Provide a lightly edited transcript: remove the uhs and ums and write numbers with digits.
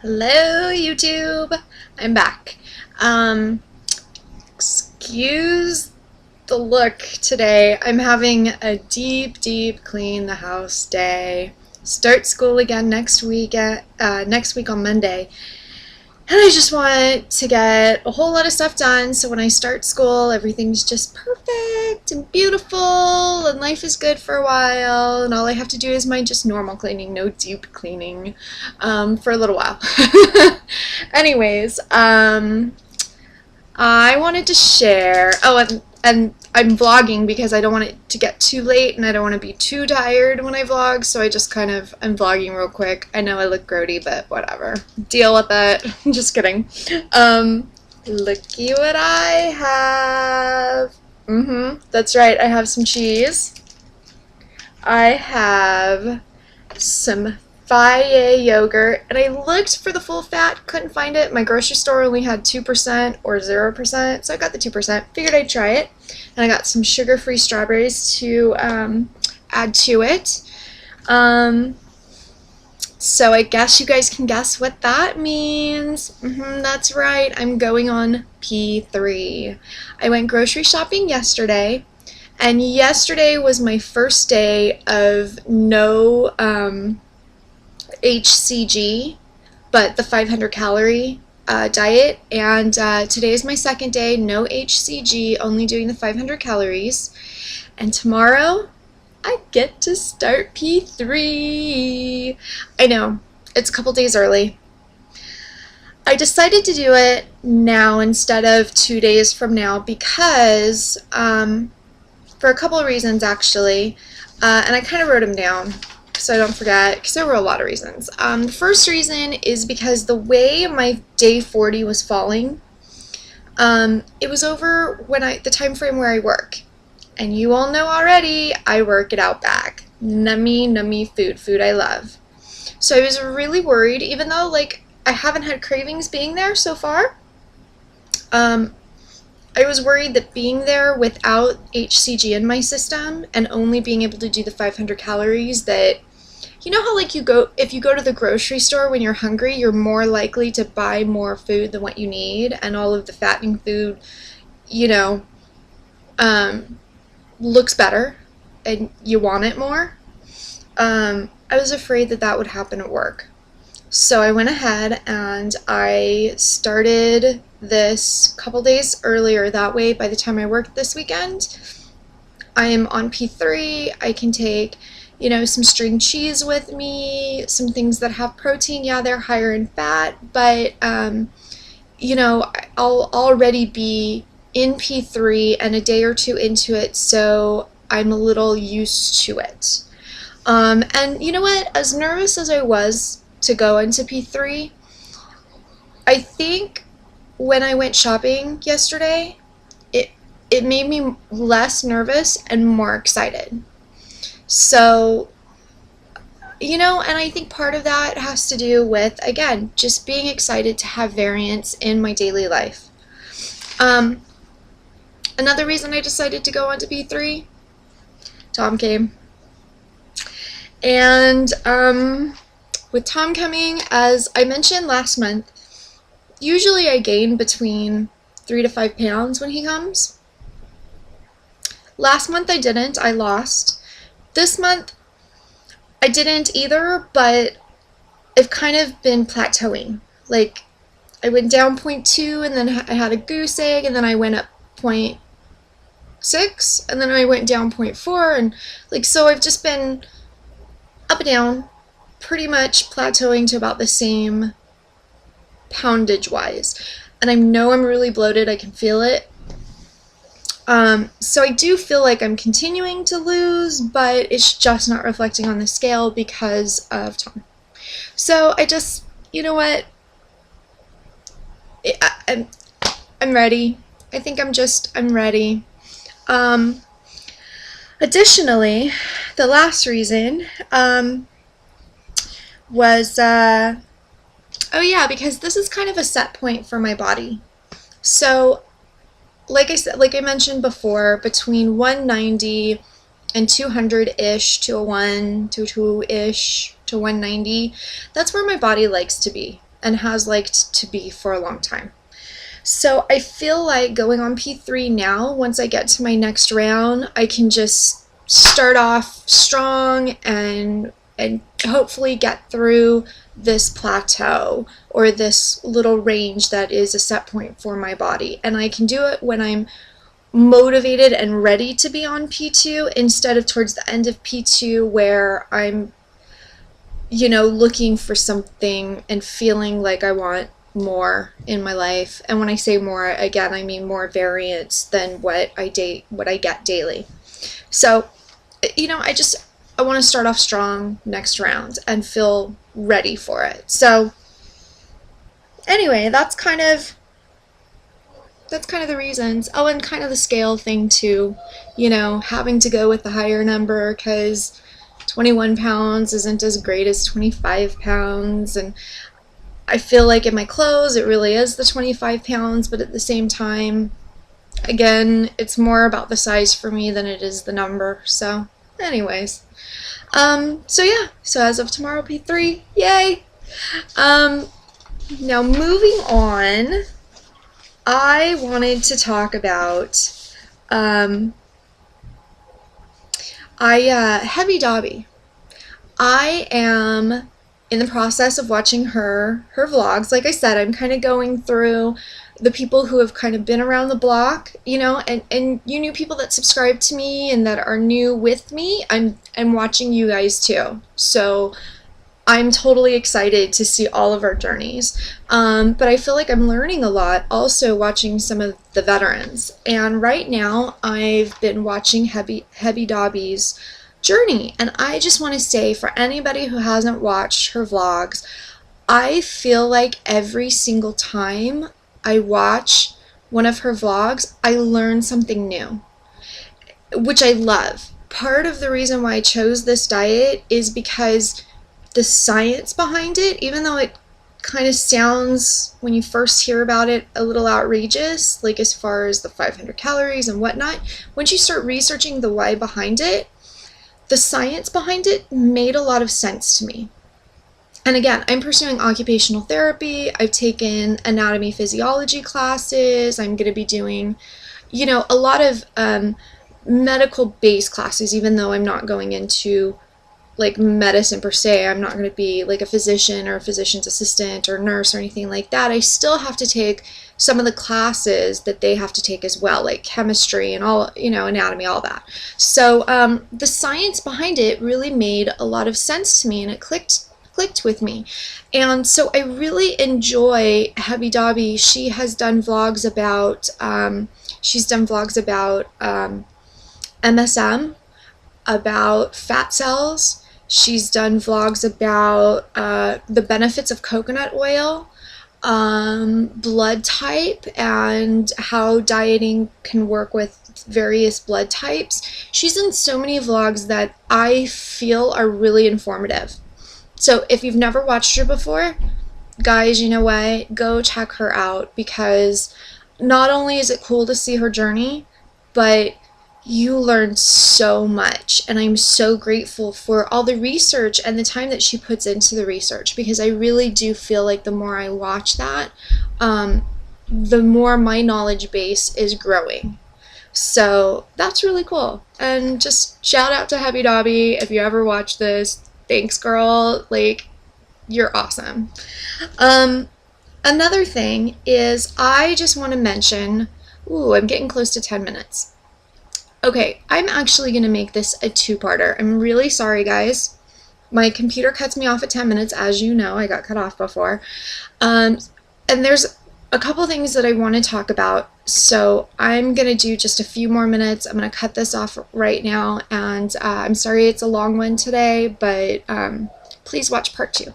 Hello, YouTube. I'm back. Excuse the look today. I'm having a deep clean the house day. Start school again next week on Monday. And I just want to get a whole lot of stuff done so when I start school, everything's just perfect and beautiful and life is good for a while and all I have to do is my just normal cleaning, no deep cleaning, for a little while. Anyways, I wanted to share, and I'm vlogging because I don't want it to get too late and I don't want to be too tired when I vlog, so I'm vlogging real quick. I know I look grody, but whatever. Deal with it. Just kidding. Looky what I have. That's right, I have some cheese. I have some Faye yogurt, and I looked for the full fat, couldn't find it. My grocery store only had 2% or 0%, so I got the 2%. Figured I'd try it. And I got some sugar-free strawberries to add to it. So I guess you guys can guess what that means. That's right, I'm going on P3. I went grocery shopping yesterday, and yesterday was my first day of no HCG, but the 500 calorie diet, and today is my second day, no HCG, only doing the 500 calories, and tomorrow I get to start P3. I know, it's a couple days early. I decided to do it now instead of 2 days from now because for a couple of reasons actually, and I kind of wrote them down so I don't forget, because there were a lot of reasons. The first reason is because the way my day 40 was falling, it was over when the time frame where I work. And you all know already, I work at Outback. Nummy food I love. So I was really worried, even though like I haven't had cravings being there so far. I was worried that being there without HCG in my system and only being able to do the 500 calories that, you know how like if you go to the grocery store when you're hungry, you're more likely to buy more food than what you need, and all of the fattening food, you know, looks better and you want it more. I was afraid that would happen at work. So I went ahead and I started this a couple days earlier. That way, by the time I work this weekend, I am on P3. I can take, you know, some string cheese with me, some things that have protein. Yeah, they're higher in fat, but, you know, I'll already be in P3 and a day or two into it, so I'm a little used to it. And you know what? As nervous as I was to go into P3, I think when I went shopping yesterday, it made me less nervous and more excited. So, you know, and I think part of that has to do with, again, just being excited to have variance in my daily life. Another reason I decided to go on to P3, Tom came. And with Tom coming, as I mentioned last month, usually I gain between 3 to 5 pounds when he comes. Last month I didn't, I lost. This month I didn't either, but I've kind of been plateauing. Like, I went down 0.2 and then I had a goose egg, and then I went up 0.6 and then I went down 0.4, and like, so I've just been up and down, pretty much plateauing to about the same poundage wise. And I know I'm really bloated, I can feel it. So I do feel like I'm continuing to lose, but it's just not reflecting on the scale because of Tom. So I just, you know what, I'm ready. I think I'm ready. Additionally, the last reason was, oh yeah, because this is kind of a set point for my body. So, like I mentioned before, between 190 and 200-ish to a 1 to 2-ish to 190, that's where my body likes to be. and has liked to be for a long time. So I feel like going on P3 now, once I get to my next round, I can just start off strong and hopefully get through this plateau or this little range that is a set point for my body. And I can do it when I'm motivated and ready to be on P2 instead of towards the end of P2 where I'm, you know, looking for something and feeling like I want more in my life. And when I say more, again, I mean more variance than what I get daily. So, you know, I want to start off strong next round and feel ready for it. So anyway, that's kind of the reasons. Oh, and kind of the scale thing too, you know, having to go with the higher number because 21 pounds isn't as great as 25 pounds. And I feel like in my clothes, it really is the 25 pounds, but at the same time, again, it's more about the size for me than it is the number. So anyways, so yeah, so as of tomorrow, P3, yay! Now moving on, I wanted to talk about Heavy Dobby. I am in the process of watching her vlogs. Like I said, I'm kind of going through the people who have kind of been around the block, you know, and you new people that subscribe to me and that are new with me, I'm watching you guys too. So I'm totally excited to see all of our journeys. But I feel like I'm learning a lot also watching some of the veterans. And right now I've been watching Heavy Dobby's journey. And I just want to say, for anybody who hasn't watched her vlogs, I feel like every single time I watch one of her vlogs, I learn something new, which I love. Part of the reason why I chose this diet is because the science behind it, even though it kind of sounds, when you first hear about it, a little outrageous, like as far as the 500 calories and whatnot, once you start researching the why behind it, the science behind it made a lot of sense to me. And again, I'm pursuing occupational therapy. I've taken anatomy physiology classes. I'm going to be doing, you know, a lot of medical-based classes, even though I'm not going into like medicine per se. I'm not going to be like a physician or a physician's assistant or nurse or anything like that. I still have to take some of the classes that they have to take as well, like chemistry and all, you know, anatomy, all that. So the science behind it really made a lot of sense to me, and it clicked with me. And so I really enjoy Heavy Dobby. She has done vlogs about MSM, about fat cells. She's done vlogs about the benefits of coconut oil, blood type, and how dieting can work with various blood types. She's done so many vlogs that I feel are really informative. So if you've never watched her before, guys, you know what? Go check her out, because not only is it cool to see her journey, but you learn so much, and I'm so grateful for all the research and the time that she puts into the research, because I really do feel like the more I watch that, the more my knowledge base is growing. So that's really cool. And just shout out to Heavy Dobby. If you ever watch this, thanks, girl. Like, you're awesome. Another thing is, I just want to mention, ooh, I'm getting close to 10 minutes. Okay, I'm actually going to make this a two-parter. I'm really sorry, guys. My computer cuts me off at 10 minutes. As you know, I got cut off before. And there's a couple things that I want to talk about. So I'm going to do just a few more minutes. I'm going to cut this off right now. And I'm sorry it's a long one today, but please watch part 2.